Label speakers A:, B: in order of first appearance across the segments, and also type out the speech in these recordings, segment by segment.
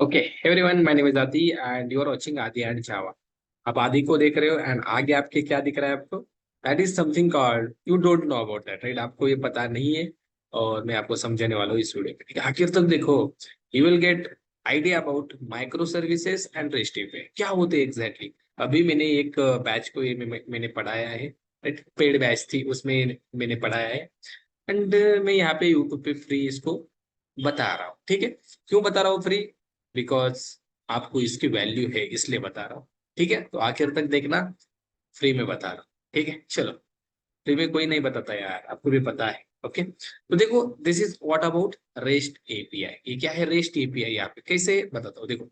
A: Okay everyone, my name is आदि and you are watching आदि and जावा। आप आदि को देख रहे हो एंड आगे आपके क्या दिख रहा है आपको? That is something called you don't know about that, right? आपको ये पता नहीं है और मैं आपको समझाने वाला हूँ इस वीडियो में। ठीक है, आखिर तक देखो। You will get idea about micro services and rest API क्या होते हैं एग्जैक्टली। अभी मैंने एक बैच को ये मैंने पढ़ाया है, राइट? पेड बैच थी, उसमें मैंने पढ़ाया है एंड मैं यहाँ पे यूट्यूब पे फ्री इसको बता रहा हूँ। ठीक है, क्यों बता रहा हूँ फ्री? बिकॉज आपको इसकी वैल्यू है, इसलिए बता रहा हूँ। ठीक है, तो आखिर तक देखना, फ्री में बता रहा हूँ। ठीक है, चलो। फ्री में कोई नहीं बताता यार, आपको भी पता है। ओके, तो देखो, this is what about rest API. ये क्या है रेस्ट एपीआई? यहाँ पे कैसे बताता हूँ, देखो।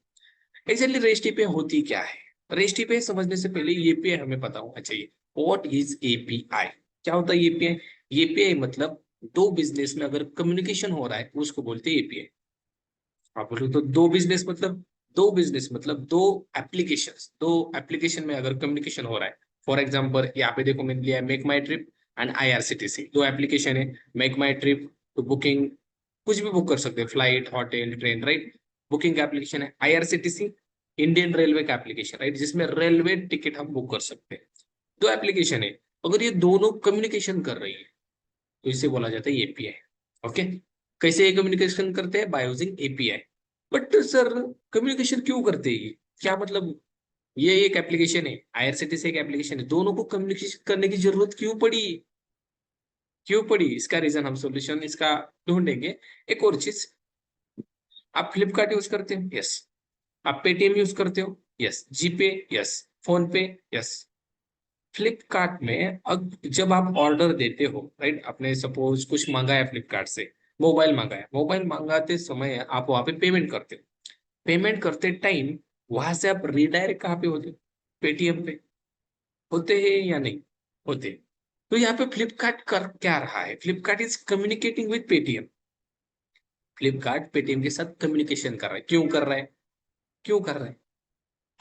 A: एक्चुअली रेस्ट एपीआई होती क्या है? रेस्ट एपीआई समझने से पहले एपीआई हमें पता होना चाहिए। What is API? क्या होता है एपीआई? एपीआई मतलब दो बिजनेस में अगर कम्युनिकेशन हो रहा है उसको बोलते हैं एपीआई। आप बोलो तो दो बिजनेस मतलब दो एप्लीकेशन में अगर कम्युनिकेशन हो रहा है। फॉर एग्जांपल यहाँ पे देखो, मैंने लिया है make My trip and IRCTC. दो एप्लीकेशन है। मेक माई ट्रिप तो बुकिंग, कुछ भी बुक कर सकते हैं, flight, hotel, train, right? Booking का एप्लीकेशन है। आईआरसीटीसी इंडियन रेलवे का एप्लीकेशन, राइट, जिसमें रेलवे टिकट हम बुक कर सकते हैं। दो एप्लीकेशन है, अगर ये दोनों कम्युनिकेशन कर रही है तो इसे बोला जाता है एपीआई। ओके, कैसे ये कम्युनिकेशन करते हैं? By using API. But sir, communication क्यों करते हैं ये? क्या मतलब? ये एक एप्लीकेशन है, आईआरसीटीसी एक एप्लीकेशन है, दोनों को कम्युनिकेशन करने की जरूरत क्यों पड़ी? क्यों पड़ी? इसका रीजन हम सॉल्यूशन इसका ढूंढेंगे। एक और चीज, आप फ्लिपकार्ट यूज करते हो? यस। आप पेटीएम यूज करते हो? यस। जीपे? यस। फोन पे? यस। फ्लिपकार्ट में अब जब आप ऑर्डर देते हो, राइट, आपने सपोज कुछ मंगाया फ्लिपकार्ट से, मोबाइल मंगाया, मोबाइल मंगाते समय आप वहां पे पेमेंट करते हो। पेमेंट करते टाइम वहां से आप रिडायरेक्ट कहाँ पे होते हो? पेटीएम पे होते हैं या नहीं होते? तो यहाँ पे फ्लिपकार्ट कर क्या रहा है? Flipkart is communicating with Paytm. Flipkart Paytm के साथ कम्युनिकेशन कर रहा है। क्यों कर रहा है? क्यों कर रहा है?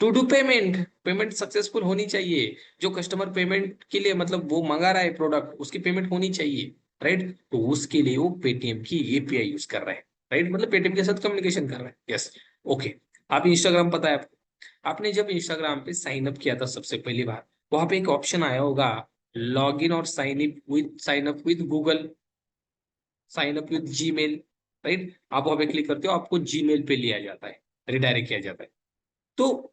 A: To do payment. Payment successful होनी चाहिए। जो कस्टमर पेमेंट के लिए मतलब वो मंगा रहा है प्रोडक्ट, उसकी पेमेंट होनी चाहिए, राइट? तो उसके लिए वो पेटीएम की एपीआई यूज कर रहा है, राइट? मतलब पेटीएम के साथ कम्युनिकेशन कर रहा है। यस। ओके, आप इंस्टाग्राम पता है आपको? आपने जब इंस्टाग्राम पे साइन अप किया था सबसे पहली बार, वहां पे एक ऑप्शन आया होगा, लॉग इन और sign up with Google, sign up with Gmail, right? आप वहां पे क्लिक करते हो, आपको जीमेल पे लिया जाता है, रिडायरेक्ट किया जाता है। तो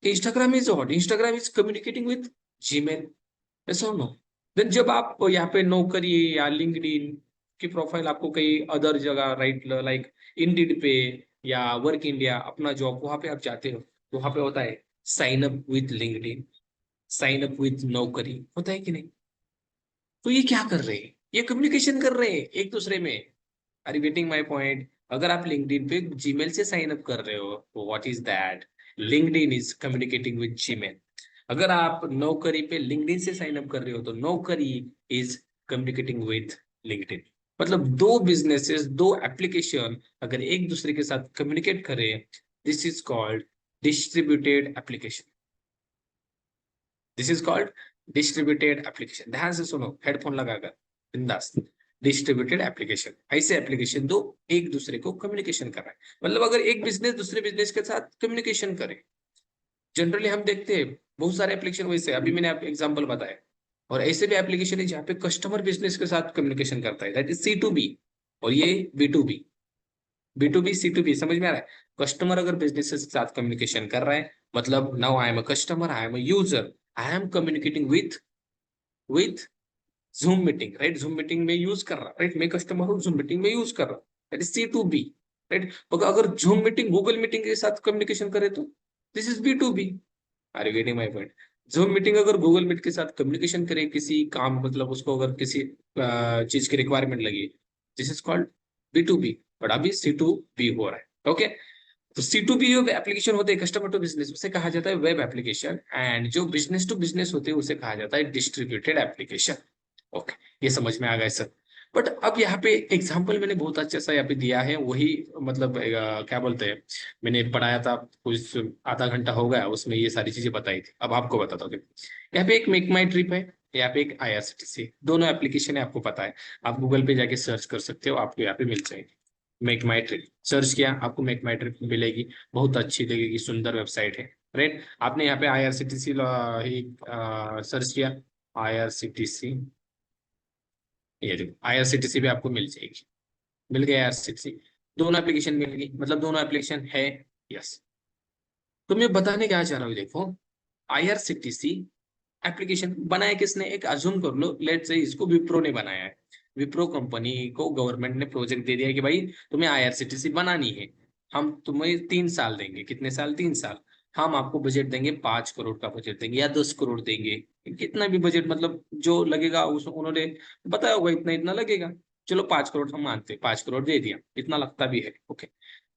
A: Instagram is communicating with Gmail, ऐसा हो नो? देन जब आप यहाँ पे नौकरी या लिंक्डइन की प्रोफाइल आपको कहीं अदर जगह, राइट, लाइक इंडीड पे या वर्क इंडिया, अपना जॉब वहां पे आप जाते हो, तो वहां पे होता है sign up with LinkedIn, sign up with Naukri, होता है कि नहीं? तो ये क्या कर रहे हैं? ये कम्युनिकेशन कर रहे हैं एक दूसरे में। Are you getting my point? अगर आप लिंक्डइन पे जीमेल से साइन अप कर रहे हो तो what is that? LinkedIn is communicating with Gmail. अगर आप नौकरी पे लिंक्डइन से साइन अप कर रहे हो तो नौकरी इज कम्युनिकेटिंग विद लिंक्डइन। मतलब दो बिजनेसेस, दो एप्लीकेशन अगर एक दूसरे के साथ कम्युनिकेट करें, this is called distributed application. This is called distributed application. ध्यान से सुनो, हेडफोन लगाकर बिंदास। डिस्ट्रीब्यूटेड एप्लीकेशन ऐसे एप्लीकेशन दो एक दूसरे को कम्युनिकेशन कर रहा है। मतलब अगर एक बिजनेस दूसरे बिजनेस के साथ कम्युनिकेशन करे, जनरली हम देखते हैं बहुत सारे एप्लीकेशन वैसे, अभी मैंने आप एग्जांपल बताया। और ऐसे भी एप्लीकेशन है जहाँ पे कस्टमर बिजनेस के साथ कम्युनिकेशन करता है, that is C to B. और ये B to B, B to B, C to B, समझ में आ रहा है? कस्टमर अगर बिजनेस के साथ कम्युनिकेशन कर रहा है, मतलब now I am a customer, I am a user, I am communicating with zoom meeting, right? Zoom meeting में यूज कर रहा, राइट? मैं कस्टमर हूँ, जूम मीटिंग में यूज कर रहा, that is C to B, right? अगर जूम मीटिंग गूगल मीटिंग के साथ कम्युनिकेशन करे तो this is B to B. Are you getting my point? Zoom meeting अगर गूगल मीट के साथ कम्युनिकेशन करे किसी काम, मतलब उसको अगर किसी चीज की रिक्वायरमेंट लगी, this is called B to B. But अभी सी टू बी हो रहा है। ओके, तो सी टू बी जो एप्लीकेशन होते हैं कस्टमर टू बिजनेस, उसे कहा जाता है वेब एप्लीकेशन। एंड जो बिजनेस टू बिजनेस होते हैं उसे कहा जाता है डिस्ट्रीब्यूटेड एप्लीकेशन। ओके, ये समझ में आ गया सर? बट अब यहाँ पे एग्जांपल मैंने बहुत अच्छा सा यहाँ पे दिया है, वही मतलब क्या बोलते हैं, मैंने पढ़ाया था कुछ आधा घंटा हो गया, उसमें ये सारी चीजें बताई थी। अब आपको बताता हूँ। यहाँ पे एक मेक माई ट्रिप है, यहाँ पे एक आईआरसीटीसी, दोनों एप्लीकेशन है, आपको पता है। आप गूगल पे जाके सर्च कर सकते हो, आपको यहाँ पे मिल जाएगी। मेक माई ट्रिप सर्च किया, आपको मेक माई ट्रिप मिलेगी, बहुत अच्छी लगेगी, सुंदर वेबसाइट है। राइट, आपने यहाँ पे आईआरसीटीसी ही सर्च किया, आईआरसीटीसी, ये देखो आईआरसीटीसी भी आपको मिल जाएगी, मिल गया आईआरसीटीसी, दोनों एप्लीकेशन मिल गई, मतलब दोनों एप्लीकेशन है। यस, तो मैं बताने क्या चाह रहा हूँ, देखो आईआरसीटीसी एप्लीकेशन बनाया किसने, एक अज्यूम कर लो, लेट से इसको विप्रो ने बनाया है। विप्रो कंपनी को गवर्नमेंट ने प्रोजेक्ट दे दिया कि भाई तुम्हें आईआरसीटीसी बनानी है, हम तुम्हें 3 साल देंगे, कितने साल, 3 साल, हम आपको बजट देंगे, 5 करोड़ का बजट देंगे या 10 करोड़ देंगे, कितना भी बजट मतलब जो लगेगा उस उन्होंने बताया होगा इतना इतना लगेगा, चलो 5 करोड़ हम मानते हैं, 5 करोड़ दे दिया, इतना लगता भी है, ओके,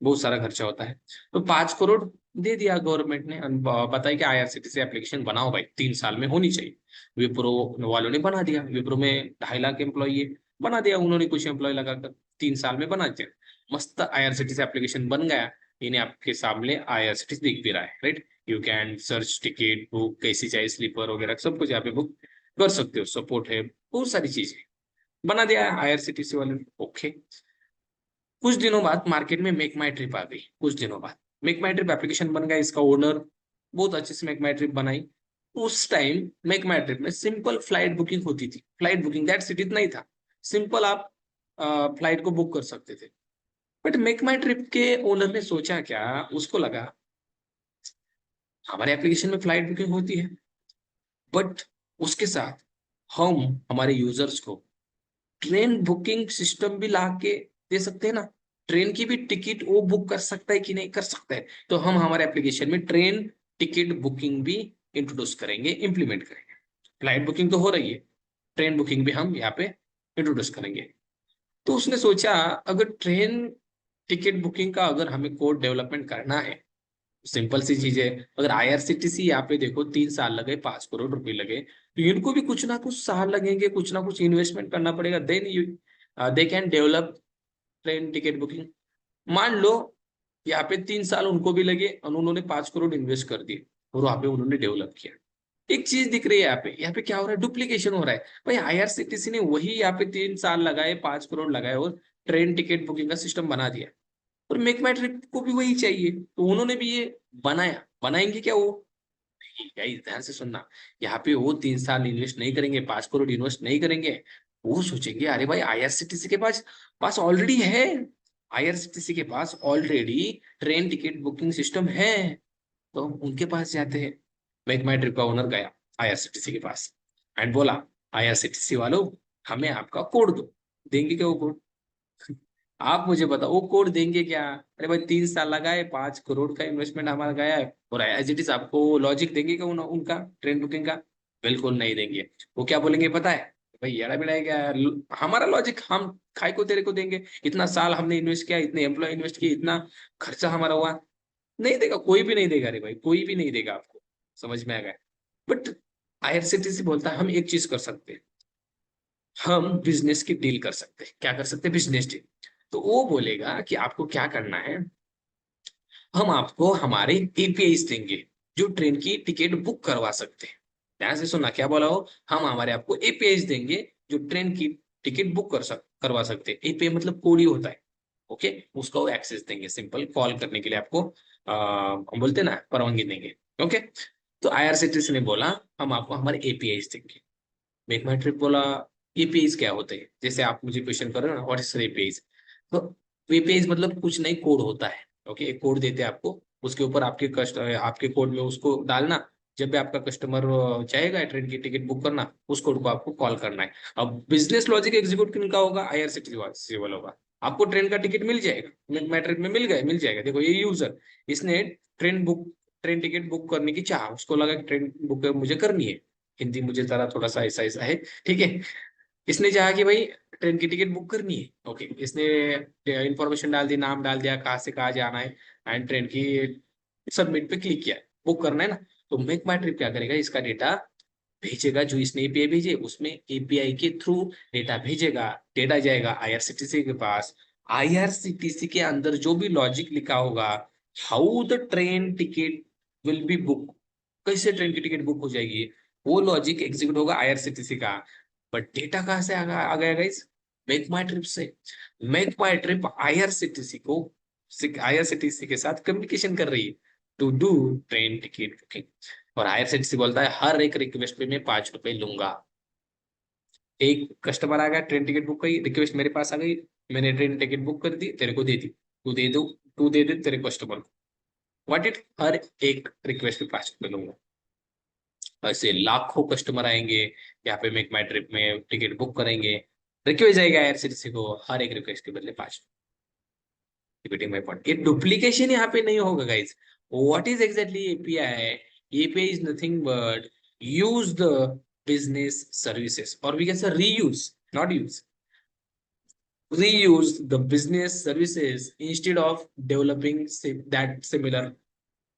A: बहुत सारा खर्चा होता है, तो 5 करोड़ दे दिया गवर्नमेंट ने, बताया कि आईआरसीटीसी एप्लीकेशन बनाओ भाई, 3 साल में होनी चाहिए। विप्रो वालों ने बना दिया, विप्रो में 2.5 लाख एम्प्लॉई है, बना दिया उन्होंने, कुछ एम्प्लॉय लगाकर 3 साल में बना दिया, मस्त आईआरसीटीसी एप्लीकेशन बन गया। इन्हें आपके सामने आईआरसीटीसी दिख भी रहा है, right, you can search ticket book, कैसी चाहिए स्लीपर वगैरह सब कुछ यहाँ पे बुक कर सकते हो, सपोर्ट है, बहुत सारी चीजें बना दिया है आईआरसीटीसी वाले ने, ओके। कुछ दिनों बाद मार्केट में मेक माई ट्रिप आ गई, कुछ दिनों बाद मेक माई ट्रिप एप्लीकेशन बन गया, इसका ओनर बहुत अच्छे से मेक माई ट्रिप बनाई। उस टाइम मेक माई ट्रिप में सिंपल फ्लाइट बुकिंग होती थी, फ्लाइट बुकिंग दैट्स इट, इतना ही था, सिंपल आप फ्लाइट को बुक कर सकते थे। बट मेक माई ट्रिप के ओनर ने सोचा क्या, उसको लगा हमारे एप्लीकेशन में फ्लाइट बुकिंग होती है, बट उसके साथ हम हमारे यूजर्स को ट्रेन बुकिंग सिस्टम भी ला के दे सकते हैं ना, ट्रेन की भी टिकट वो बुक कर सकता है कि नहीं, कर सकता है, तो हम हमारे एप्लीकेशन में ट्रेन टिकट बुकिंग भी इंट्रोड्यूस करेंगे, इंप्लीमेंट करेंगे। फ्लाइट बुकिंग तो हो रही है, ट्रेन बुकिंग भी हम यहाँ पे इंट्रोड्यूस करेंगे। तो उसने सोचा अगर ट्रेन टिकट बुकिंग का अगर हमें कोड डेवलपमेंट करना है, सिंपल सी चीज है, अगर आईआरसीटीसी यहाँ पे देखो 3 साल लगे, 5 करोड़ रुपए लगे, तो इनको भी कुछ ना कुछ साल लगेंगे, कुछ ना कुछ इन्वेस्टमेंट करना पड़ेगा, then you they can develop train ticket booking. मान लो यहाँ पे 3 साल उनको भी लगे और उन्होंने 5 करोड़ इन्वेस्ट कर दिए और वहां पे उन्होंने डेवलप किया। एक चीज दिख रही है यहाँ पे क्या हो रहा है, डुप्लीकेशन हो रहा है। भाई आईआरसीटीसी ने वही यहाँ पे 3 साल लगाए, 5 करोड़ लगाए और ट्रेन टिकट बुकिंग का सिस्टम बना दिया, और मेक माई ट्रिप को भी वही चाहिए, तो उन्होंने भी ये बनाया, बनाएंगे क्या वो, गाइस ध्यान से सुनना, यहाँ पे वो 3 साल इन्वेस्ट नहीं करेंगे, 5 करोड़ इन्वेस्ट नहीं करेंगे, वो सोचेंगे अरे भाई आईआरसीटीसी के पास पास ऑलरेडी है, आईआरसीटीसी के पास already train ticket booking system है, तो हम उनके पास जाते हैं। मेक माई ट्रिप का ओनर गया आईआरसीटीसी के पास एंड बोला आईआरसीटीसी वालों, हमें आपका कोड दो, देंगे क्या वो कोड, आप मुझे बताओ वो कोड देंगे क्या, अरे भाई 3 साल लगाए, 5 करोड़ का इन्वेस्टमेंट हमारा गया है, और एज इट इज आपको लॉजिक देंगे क्या उनका ट्रेन बुकिंग का, बिल्कुल नहीं देंगे। वो क्या बोलेंगे पता है, भाई येड़ा बेड़ा है क्या, हमारा लॉजिक हम खाई को तेरे को देंगे, इतना साल हमने इन्वेस्ट किया, इतने एम्प्लॉय इन्वेस्ट किए, इतना खर्चा हमारा हुआ, नहीं देगा, कोई भी नहीं देगा रे भाई, कोई भी नहीं देगा आपको, समझ में आ गया। बट आईआरसीटीसी बोलता है हम एक चीज कर सकते हैं, हम बिजनेस की डील कर सकते हैं, क्या कर सकते हैं, बिजनेस डील। तो वो बोलेगा कि आपको क्या करना है, हम आपको हमारे एपीआईज देंगे जो ट्रेन की टिकट बुक करवा सकते हैं, ध्यान से सुनना क्या बोला हो, हम हमारे आपको एपीआईज देंगे जो ट्रेन की टिकट बुक करवा सकते हैं, एपीआई मतलब कोड ही होता है, ओके, उसको एक्सेस देंगे, सिंपल कॉल करने के लिए आपको हम बोलते हैं ना परवानगी देंगे, ओके। तो आईआरसीटीसी ने बोला हम आपको हमारे एपीआईज देंगे। मेक माई ट्रिप बोला एपीआईज क्या होते हैं, जैसे आप मुझे क्वेश्चन कर रहे हो ना व्हाट इज एपीआईज, तो एपीआईज मतलब कुछ नहीं, कोड होता है, ओके, एक कोड देते हैं आपको, उसके ऊपर आपके कोड में उसको डालना, जब भी आपका कस्टमर चाहेगा ट्रेन की टिकट बुक करना, उस कोड को आपको कॉल करना है। अब बिजनेस लॉजिक एग्जीक्यूट किनका होगा, आईआरसीटीसी वाला होगा, आपको ट्रेन का टिकट मिल जाएगा, मैट्रिक में मिल जाएगा, देखो ये यूजर, इसने ट्रेन टिकट बुक करने की चाह, उसको लगा कि ट्रेन बुक मुझे करनी है, हिंदी मुझे जरा थोड़ा सा ऐसा ऐसा है, ठीक है, इसने चाहा कि भाई ट्रेन की टिकट बुक करनी है, ओके, इसने इंफॉर्मेशन डाल दी, नाम डाल दिया, कहाँ से कहाँ जाना है, एंड ट्रेन की सबमिट पे क्लिक किया, बुक करना है ना, तो मेक माई ट्रिप क्या करेगा, इसका डेटा भेजेगा, जो इसने एपीआई भेजे उसमें एपीआई के थ्रू डेटा भेजेगा, डेटा जाएगा आईआरसीटीसी के पास, आईआरसीटीसी के अंदर जो भी लॉजिक लिखा होगा, how the train ticket will be book, कैसे ट्रेन की टिकट बुक हो जाएगी, वो लॉजिक एग्जीक्यूट होगा आईआरसीटीसी का। बट डेटा कहाँ से आ गया गाइस, मेक माई ट्रिप से। मेक माई ट्रिप आईआरसीटीसी के साथ कम्युनिकेशन कर रही है to do train ticket booking. और आईआरसीटीसी बोलता है हर एक रिक्वेस्ट पे मैं 5 रुपए लूंगा। एक कस्टमर आ गया, ट्रेन टिकट बुक करी, रिक्वेस्ट मेरे पास आ गई, मैंने ट्रेन टिकट बुक कर दी, तेरे को दे दी, तू दे दे तेरे कस्टमर को। व्हाट इट, हर एक रिक्वेस्ट पे 5 रुपए लूंगा। ऐसे लाखों कस्टमर आएंगे यहाँ पे मेक माई ट्रिप में टिकट बुक करेंगे, रिक्वेस्ट जाएगा आईआरसीटीसी को हर एक रिक्वेस्ट के बदले 5। रिपीटिंग माई पॉइंट, ये डुप्लीकेशन यहाँ पे नहीं होगा guys. What is exactly API? API is nothing but use the business services, और we can say reuse, not use, reuse the business services instead of developing that similar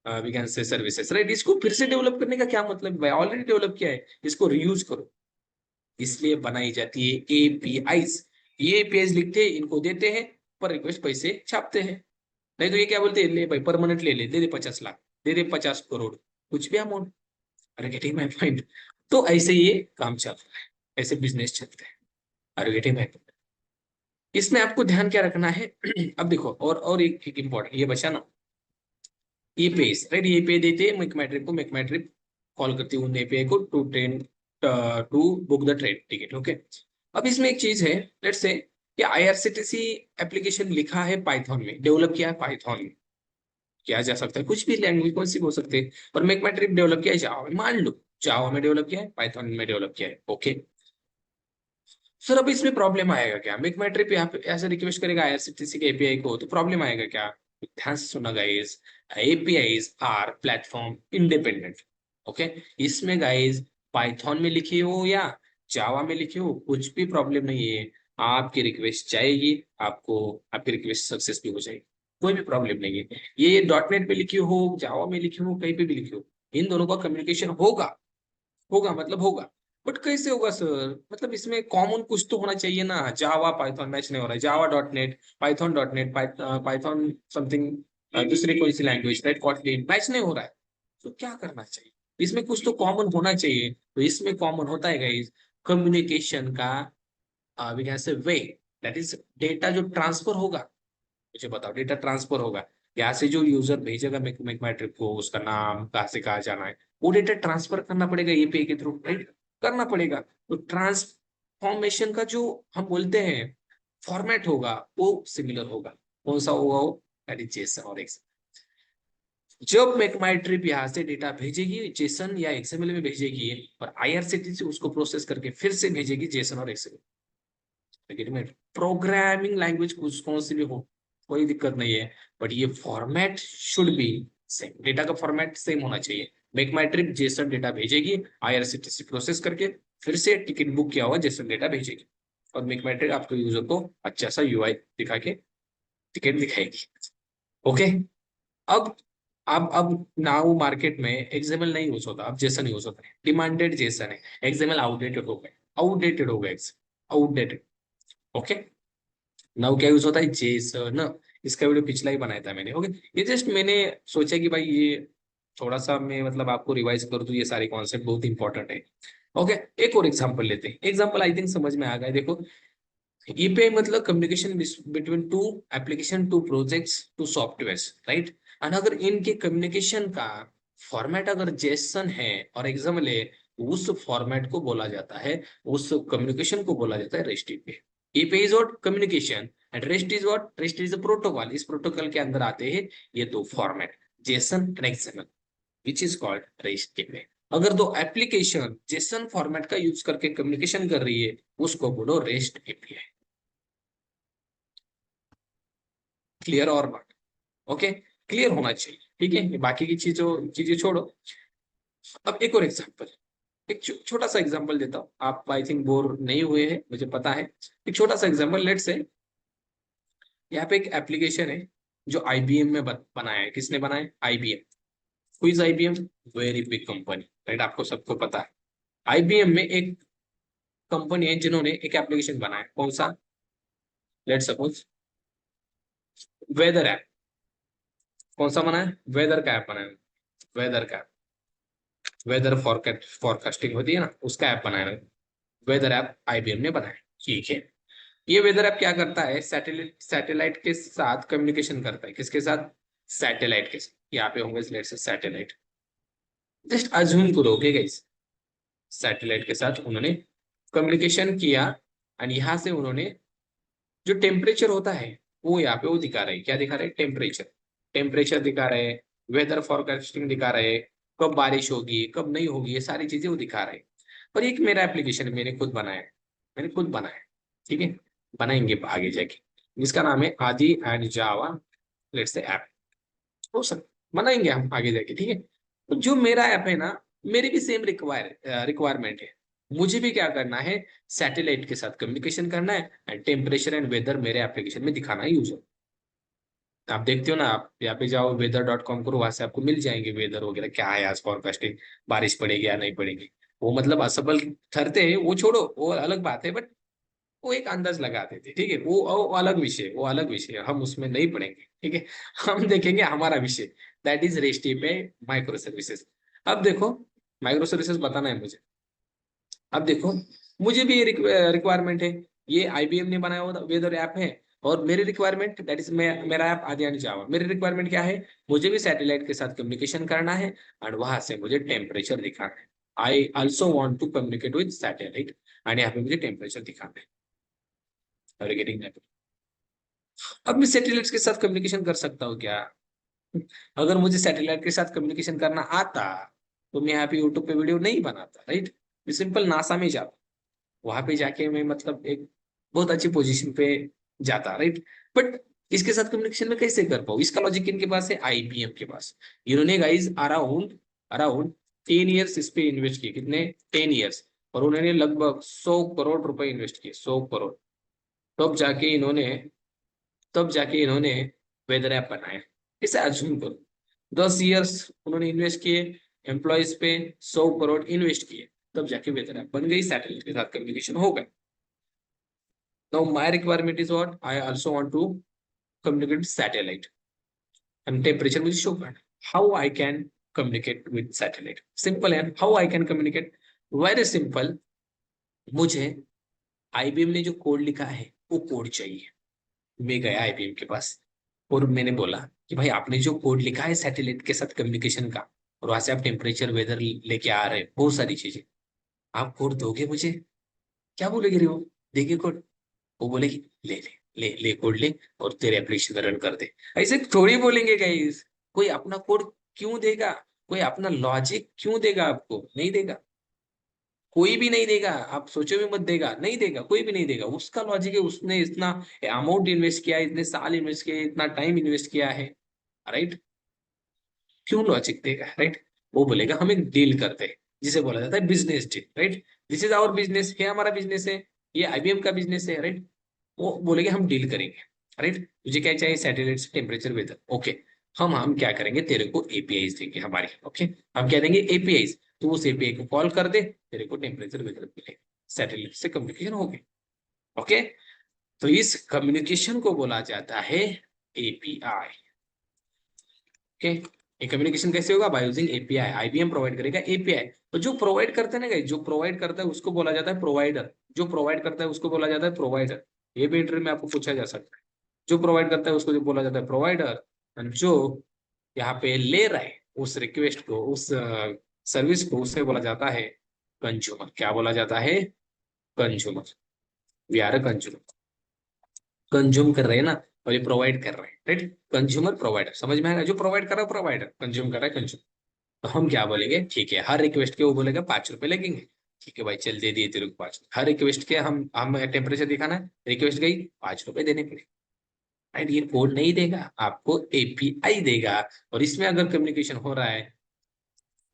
A: we can say services, right? इसको फिर से develop करने का क्या मतलब भाई, already develop किया है, इसको रीयूज करो। इसलिए बनाई जाती है एपीआईज। ये एपीआईज लिखते हैं, इनको देते हैं, पर रिक्वेस्ट पैसे छापते हैं। नहीं तो ये क्या बोलते हैं, ले भाई परमानेंट ले ले, दे दे 50 लाख, दे दे 50 करोड़, कुछ भी अमाउंट। अरे गेटिंग माई पॉइंट? तो ऐसे ये काम चल रहा है, ऐसे बिजनेस चलते हैं। अरे गेटिंग माई पॉइंट? इसमें आपको ध्यान क्या रखना है अब देखो, और एक इंपॉर्टेंट ये बचा ना, एपीआई, राइट? ये एपीआई देते हैं मेकमेट्रिक को, मेकमेट्रिक कॉल करती है उन एपीआई को to train to book the train ticket, okay. अब इसमें एक चीज है, लेट्स से कि आईआरसीटीसी एप्लीकेशन लिखा है पाइथन में, डेवलप किया है पाइथन में, किया जा सकता है कुछ भी लैंग्वेज कौन सी हो सकते हैं, और मेकमेट्रिक डेवलप किया है जावा में, मान लो जावा में डेवलप किया है, पाइथन में डेवलप किया है, ओके। सर अब इसमें प्रॉब्लम आएगा क्या? मेक माई ट्रिप यहाँ पे ऐसे रिक्वेस्ट करेगा आईआरसीटीसी के एपीआई को, तो प्रॉब्लम आएगा क्या? ध्यान से सुना guys, APIs are platform independent, okay. इसमें गाइस पाइथन में लिखे हो या जावा में लिखे हो, कुछ भी प्रॉब्लम नहीं है। आपकी रिक्वेस्ट जाएगी, आपको आपकी रिक्वेस्ट सक्सेस भी हो जाएगी, कोई भी प्रॉब्लम नहीं है। ये डॉट नेट पे लिखे हो, जावा में लिखे हो, कहीं पे भी लिखे हो, इन दोनों का कम्युनिकेशन होगा, होगा मतलब होगा। बट कैसे होगा सर? मतलब इसमें कॉमन कुछ तो होना चाहिए ना। जावा पाइथन मैच नहीं हो रहा है, Java dot net, Python dot net, Python something दूसरी कोई सी लैंग्वेज, राइट, कॉटलिन मैच नहीं हो रहा है। तो क्या करना चाहिए? इसमें कुछ तो कॉमन होना चाहिए। तो इसमें कॉमन होता है गाइस कम्युनिकेशन का we can say way, that is data जो ट्रांसफर होगा। मुझे बताओ, डेटा ट्रांसफर होगा यहाँ से, जो यूजर भेजेगा मेक माई ट्रिप को, उसका नाम कहाँ से कहाँ जाना है, वो डेटा ट्रांसफर करना पड़ेगा एपीआई के थ्रू, राइट, करना पड़ेगा। तो ट्रांसफॉर्मेशन का जो हम बोलते हैं फॉर्मेट होगा वो सिमिलर होगा। कौन सा होगा वो? दैट इज जेसन और एक्सएमएल। जब मेक माई ट्रिप यहाँ से डेटा भेजेगी जेसन या एक्सएमएल में भेजेगी, और आईआरसीटीसी उसको प्रोसेस करके फिर से भेजेगी जेसन और एक्सएमएल। प्रोग्रामिंग लैंग्वेज कुछ कौन सी भी हो, कोई दिक्कत नहीं है, बट ये format should be same, data का फॉर्मेट सेम होना चाहिए। Make My trip Jason data भेजेगी, आईआरसीटीसी प्रोसेस करके फिर से टिकट बुक किया हुआ जेसन डेटा भेजेगी, और मेक माई ट्रिप आपको यूजर को अच्छा सा यूआई दिखा के टिकट दिखाएगी, ओके। अब अब नाउ मार्केट में एक्सएमएल नहीं यूज होता, अब जेसन यूज होता है, डिमांडेड जेसन है, एक्सएमएल आउटडेटेड हो गए, आउटडेटेड हो गए, आउटडेटेड, ओके। नाउ क्या यूज होता है? जेसन। इसका वीडियो पिछला ही बनाया था मैंने, ओके। ये जस्ट मैंने सोचा कि भाई ये थोड़ा सा मैं मतलब आपको रिवाइज कर दूं, ये सारे कॉन्सेप्ट बहुत इंपॉर्टेंट है, ओके। एक और एग्जांपल लेते हैं, एग्जांपल आई थिंक समझ में आ गया। देखो, ईपीआई मतलब communication between two application, two projects, two software, right. और अगर इनके कम्युनिकेशन का फॉर्मेट अगर जेसन है और एक्सएमएल है, उस फॉर्मेट को बोला जाता है, उस कम्युनिकेशन को बोला जाता है rest API. API is what? Communication, and rest is what? Rest is a protocol. इस प्रोटोकॉल के अंदर आते हैं ये दो format, JSON and XML, which is called rest API. अगर दो एप्लीकेशन जेसन फॉर्मेट का यूज करके कम्युनिकेशन कर रही है, उसको बोलो रेस्ट एपीआई। क्लियर और नॉट? ओके, क्लियर होना चाहिए, ठीक है। बाकी की चीजें छोड़ो। अब एक और एग्जांपल, एक छोटा सा एग्जांपल देता हूँ, आप आई थिंक बोर नहीं हुए हैं मुझे पता है। एक छोटा सा एग्जांपल, लेट से यहाँ पे एक एप्लीकेशन है जो आईबीएम में बनाया है। किसने बनाया? IBM. Who is IBM? Very big company, right, आपको सबको पता है। आईबीएम में एक कंपनी है जिन्होंने एक एप्लीकेशन बनाया, कौन सा? Let suppose weather app. कौन सा बनाया? वेदर का ऐप बनाया, वेदर का, वेदर फॉरकास्टिंग होती है ना, उसका ऐप बनाया, वेदर ऐप आईबीएम ने बनाया, ठीक है। ये वेदर ऐप क्या करता है, सैटेलाइट के साथ कम्युनिकेशन करता है। किसके साथ? सैटेलाइट के साथ। यहाँ पे होंगे let's say satellite, just assume करो ओके गाइस, सैटेलाइट के साथ उन्होंने कम्युनिकेशन किया, एंड यहाँ से उन्होंने जो टेम्परेचर होता है वो यहाँ पे वो दिखा रहे हैं। क्या दिखा रहे हैं? टेम्परेचर। टेम्परेचर दिखा रहे हैं, वेदर फॉरकास्टिंग दिखा रहे हैं, कब बारिश होगी कब नहीं होगी, ये सारी चीजें वो दिखा रहे हैं। पर एक मेरा एप्लीकेशन है, मैंने खुद बनाया है, मैंने खुद बनाया है, ठीक है, बनाएंगे आगे जाके, जिसका नाम है आदि and Java let's say app. हो सक बनाएंगे हम आगे जाके, ठीक है। तो जो मेरा ऐप है ना, मेरी भी सेम रिक्वायरमेंट है। मुझे भी क्या करना है, सैटेलाइट के साथ कम्युनिकेशन करना है, एंड टेम्परेचर एंड वेदर मेरे एप्लीकेशन में दिखाना है यूजर। आप देखते हो ना, आप यहाँ पे जाओ weather.com करो, वहां से आपको मिल जाएंगे वेदर वगैरह क्या है आज फॉरकास्टिंग, बारिश पड़ेगी या नहीं पड़ेगी। वो मतलब असफल ठहरते हैं वो छोड़ो, वो अलग बात है, बट वो एक अंदाज लगाते थे, ठीक है। वो अलग विषय, वो अलग विषय है, हम उसमें नहीं पढ़ेंगे, ठीक है। हम देखेंगे हमारा विषय, दैट इज रेस्टी पे माइक्रो सर्विसेज। अब देखो, माइक्रो सर्विसेज बताना है मुझे। अब देखो, मुझे भी ये रिक्वायरमेंट है, ये आईबीएम ने बनाया हुआ वेदर ऐप है, और मेरी रिक्वायरमेंट दैट इज मेरा ऐप आदियान जावा, मेरी रिक्वायरमेंट क्या है, मुझे भी सैटेलाइट के साथ कम्युनिकेशन करना है, और वहां से मुझे टेम्परेचर दिखाना है। I also want to communicate with satellite, and यहाँ पे मुझे टेम्परेचर दिखाना है। Are you getting that? अब मैं सैटेलाइट के साथ कम्युनिकेशन कर सकता हूँ क्या? अगर मुझे सैटेलाइट के साथ कम्युनिकेशन करना आता, तो मैं यहाँ पे यूट्यूब पे वीडियो नहीं बनाता, राइट। मैं सिंपल नासा में जाता, वहां पे जाके मैं मतलब एक बहुत अच्छी पोजीशन पे जाता, राइट। बट इसके साथ कम्युनिकेशन में कैसे कर पाऊँ? इसका लॉजिक इनके पास है, आईबीएम के पास। इन्होंने गाइज अराउंड अराउंड 10 ईयर्स इस पे इन्वेस्ट किए। कितने? 10 ईयर्स। और उन्होंने लगभग 100 करोड़ रुपए इन्वेस्ट किए, 100 करोड़। तब जाके इन्होंने तब जाके इन्होंने वेदर ऐप बनाया। इसे अज्यूम करो, 10 ईयर्स उन्होंने इन्वेस्ट किए, एम्प्लॉयज पे 100 करोड़ इन्वेस्ट किए, तब जाके वेदर ऐप बन गई, सैटेलाइट के साथ कम्युनिकेशन हो गया। Now my requirement is what? I also want to communicate with satellite, and temperature मुझे show करना है। How I can communicate with satellite? Simple है। How I can communicate? Very simple। मुझे आईबीएम ने जो कोड लिखा है वो कोड चाहिए। मैं गया आईबीएम के पास, और मैंने बोला कि भाई आपने जो कोड लिखा है सैटेलाइट के साथ कम्युनिकेशन का, और वहां से आप टेम्परेचर वेदर लेके आ रहे हैं, बहुत सारी चीजें, आप कोड दोगे मुझे? क्या बोलेगी रे वो? देगी कोड? वो बोलेगी ले ले ले ले कोड ले, और तेरे एप्लीकेशन रन कर दे। ऐसे थोड़ी बोलेंगे गाइस। कोई अपना कोड क्यों देगा? कोई अपना लॉजिक क्यों देगा? आपको नहीं देगा, कोई भी नहीं देगा। आप सोचो भी मत, देगा नहीं देगा, कोई भी नहीं देगा। उसका लॉजिक है, उसने इतना अमाउंट इन्वेस्ट किया है, इतने साल इन्वेस्ट किया है, इतना टाइम इन्वेस्ट किया है, राइट। क्यों लॉजिक देगा, राइट। वो बोलेगा हम एक डील करते हैं, जिसे बोला जाता है business deal, right. This is our business है, हमारा बिजनेस है, ये आईबीएम का बिजनेस है, राइट। वो बोलेंगे हम डील करेंगे, राइट। तुझे क्या चाहिए? सैटेलाइट से टेम्परेचर वेदर, ओके। हम क्या करेंगे, तेरे को एपीआईज देंगे हमारी, ओके। हम क्या देंगे? एपीआईज। तो उस एपीआई को कॉल कर दे, तेरे को टेम्परेचर वेदर मिलेगा, सैटेलाइट से कम्युनिकेशन हो गया, ओके। तो इस कम्युनिकेशन को बोला जाता है एपीआई, ओके। ये कम्युनिकेशन कैसे होगा? By using API. IBM provide करेगा एपीआई। तो जो प्रोवाइड करते हैं ना guys, जो प्रोवाइड करता है उसको बोला जाता है प्रोवाइडर। जो प्रोवाइड करता है उसको बोला जाता है प्रोवाइडर। ये भी इंटरव्यू में आपको पूछा जा सकता है। जो प्रोवाइड करता है उसको जो बोला जाता है प्रोवाइडर, और जो यहाँ पे ले रहा है उस रिक्वेस्ट को, उस सर्विस को, उसे बोला जाता है कंज्यूमर। क्या बोला जाता है? Consumer. We are a consumer. Consume कर रहे हैं ना, और ये प्रोवाइड कर रहे हैं, राइट। कंज्यूमर प्रोवाइडर, समझ में आएगा? जो प्रोवाइड कर रहा है प्रोवाइडर, कंज्यूम कर रहा है कंज्यूमर। तो हम क्या बोलेंगे? ठीक है, हर रिक्वेस्ट के वो बोलेगा 5 रुपए लगेंगे। ठीक है भाई, चल दे दिए तेरे को 5। हर रिक्वेस्ट के हम टेम्परेचर दिखाना है, रिक्वेस्ट गई, 5 रुपए देने पड़े, राइट। ये कोड नहीं देगा आपको, एपीआई देगा। और इसमें अगर कम्युनिकेशन हो रहा है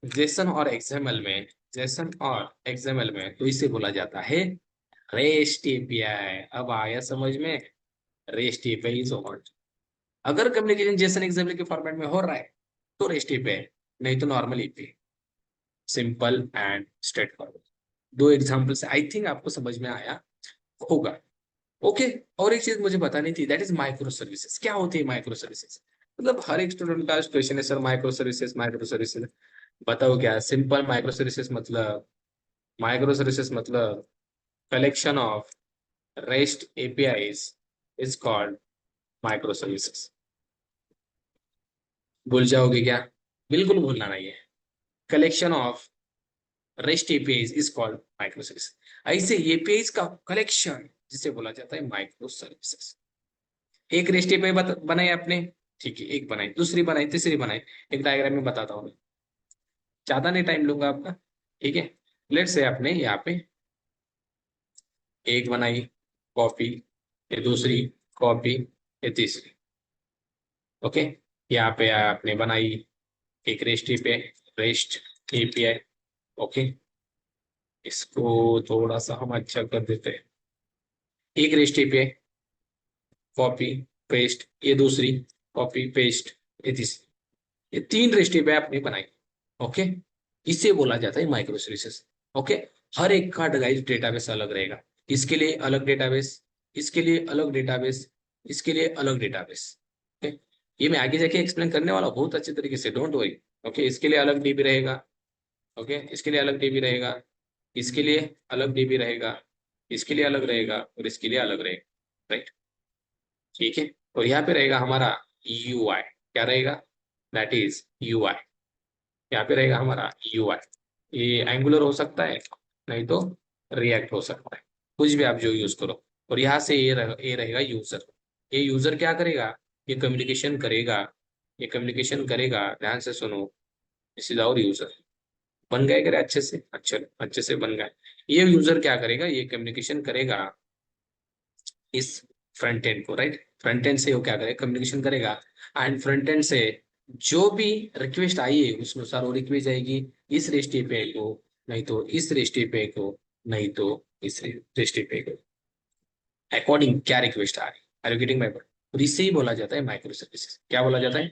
A: जेसन और एक्सएमएल में, जेसन और एक्सएमएल में, तो इसे बोला जाता है रेस्ट एपीआई। अब आया समझ में? Rest API is on. अगर कम्युनिकेशन जेसन एक्सएमएल के फॉर्मेट में हो रहा है तो रेस्ट एपीआई, नहीं तो normal API. Simple and straight forward. दो एग्जाम्पल से आई थिंक आपको समझ में आया होगा, ओके। और एक चीज मुझे बतानी थी, दैट इज माइक्रो सर्विसेज। क्या होती है माइक्रो सर्विसेज? मतलब हर एक स्टूडेंट का क्वेश्चन है, sir micro services, micro services बताओ क्या? सिंपल, माइक्रो सर्विसेज मतलब collection of REST APIs is called microservices. भूल जाओगे क्या? बिल्कुल भूलना नहीं है. Collection of REST APIs is called microservices. ऐसे APIs का कलेक्शन जिसे बोला जाता है माइक्रोसर्विसेज. एक REST API बनाई आपने, ठीक है, एक बनाई, दूसरी बनाई, तीसरी बनाई. एक डायग्राम में बताता हूँ, ज्यादा नहीं टाइम लूंगा आपका. ठीक है, लेट से आपने यहाँ पे एक बनाई, कॉपी, ये दूसरी कॉपी, ये तीसरी. ओके, यहाँ पे आपने बनाई एक रेस्ट एपीआई. ओके, इसको थोड़ा सा हम अच्छा कर देते हैं. एक रेस्ट एपीआई, कॉपी पेस्ट, ये दूसरी कॉपी पेस्ट, ये तीसरी. ये तीन रेस्ट एपीआई आपने बनाई. ओके, इसे बोला जाता है माइक्रो सर्विसेज. ओके, हर एक का गाइस डेटाबेस अलग रहेगा. इसके लिए अलग डेटाबेस, इसके लिए अलग डेटाबेस, इसके लिए अलग डेटाबेस. ओके, ये मैं आगे जाके एक्सप्लेन करने वाला हूं बहुत अच्छे तरीके से, डोंट वरी. ओके, इसके लिए अलग डीबी रहेगा. ओके, इसके लिए अलग डीबी रहेगा, इसके लिए अलग डीबी रहेगा, इसके लिए अलग रहेगा, और इसके लिए अलग रहेगा. राइट, ठीक है. और यहाँ पे रहेगा हमारा यूआई. क्या रहेगा? That is UI. यहाँ पे रहेगा हमारा यूआई. ये एंगुलर हो सकता है, नहीं तो रिएक्ट हो सकता है, कुछ भी आप जो यूज करो. और यहाँ से ये रहेगा यूजर. ये यूजर क्या करेगा? ये कम्युनिकेशन करेगा, ये कम्युनिकेशन करेगा. ध्यान से सुनो, दिस इज आवर यूजर. बन गए करे अच्छे से? अच्छे से बन गए. ये यूजर क्या करेगा? ये कम्युनिकेशन करेगा इस फ्रंट एंड को. राइट, फ्रंट एंड से वो क्या करेगा? कम्युनिकेशन करेगा. एंड फ्रंट एंड से जो भी रिक्वेस्ट आई है उस अनुसार वो रिक्वेस्ट जाएगी इस रेस्ट एपीआई को, नहीं तो इस रेस्ट एपीआई को, नहीं तो इस रेस्ट एपीआई को. अकॉर्डिंग क्या रिक्वेस्ट आ रही, are you getting my point? और इससे ही बोला जाता है माइक्रो सर्विसेज. क्या बोला जाता है?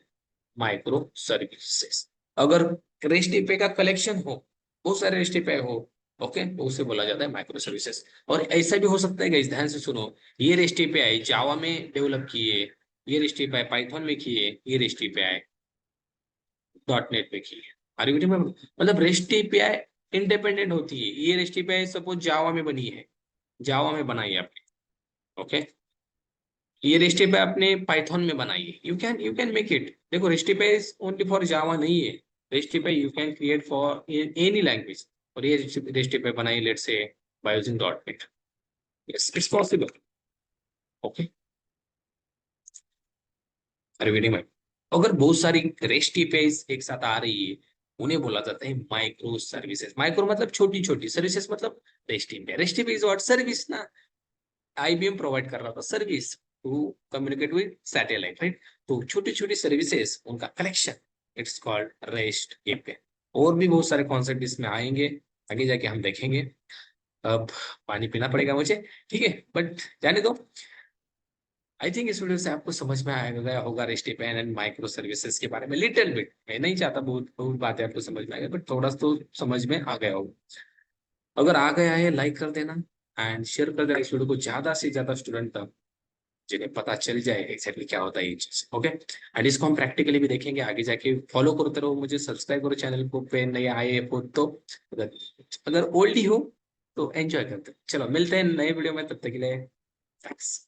A: Micro services. अगर रेस्ट एपीआई का कलेक्शन हो, बहुत सारे रेस्ट एपीआई हो, ओके, तो उसे बोला जाता है माइक्रो सर्विसेज. और ऐसा भी हो सकता है गाइस, ध्यान से सुनो, ये रेस्ट एपीआई जावा में डेवलप किए, ये रेस्ट एपीआई पाइथन में किए, ये रेस्ट एपीआई .NET पे किए. Are you getting my? मतलब रेस्ट एपीआई इंडिपेंडेंट होती है. ये रेस्ट एपीआई सपोज जावा में बनी है, जावा में बनाई है आपने. ओके, ये रेस्ट एपीआई आपने पाइथन में बनाई है, यू कैन मेक इट. देखो, rest API only for Java नहीं है. Rest API you can create for any language. और ये रेस्ट एपीआई बनाई let's say by using .NET. Yes, it's possible. Okay, are you getting my? अगर बहुत सारी rest APIs एक साथ आ रही है, उन्हें बोला जाता है माइक्रो सर्विसेज. माइक्रो मतलब छोटी छोटी, सर्विसेज मतलब rest API. Rest API is what? Service ना. आईबीएम प्रोवाइड कर रहा था service to communicate with satellite. Right, तो छोटी छोटी सर्विसेज, उनका collection, it's called rest API. और भी बहुत सारे कॉन्सेप्ट इसमें आएंगे, आगे जाके हम देखेंगे. अब पानी पीना पड़ेगा मुझे, ठीक है, बट जाने दो. आई थिंक इस वीडियो से आपको समझ में आ गया होगा rest API and micro services के बारे में लिटिल बिट. मैं नहीं चाहता बहुत बहुत बातें आपको समझ में आ गई, बट थोड़ा तो समझ में आ गया होगा. अगर आ गया है, लाइक कर देना एंड शेयर कर देना इस वीडियो को ज्यादा से ज्यादा स्टूडेंट तक, जिन्हें पता चल जाए एक्जैक्टली क्या होता है ये चीज. ओके, एंड इसको हम प्रैक्टिकली भी देखेंगे आगे जाके. फॉलो करते रहो मुझे, सब्सक्राइब करो चैनल को पे नए आए हो तो. अगर अगर ओल्ड ही हो तो एंजॉय करते. चलो मिलते हैं नए वीडियो में, तब तक के लिए थैंक्स.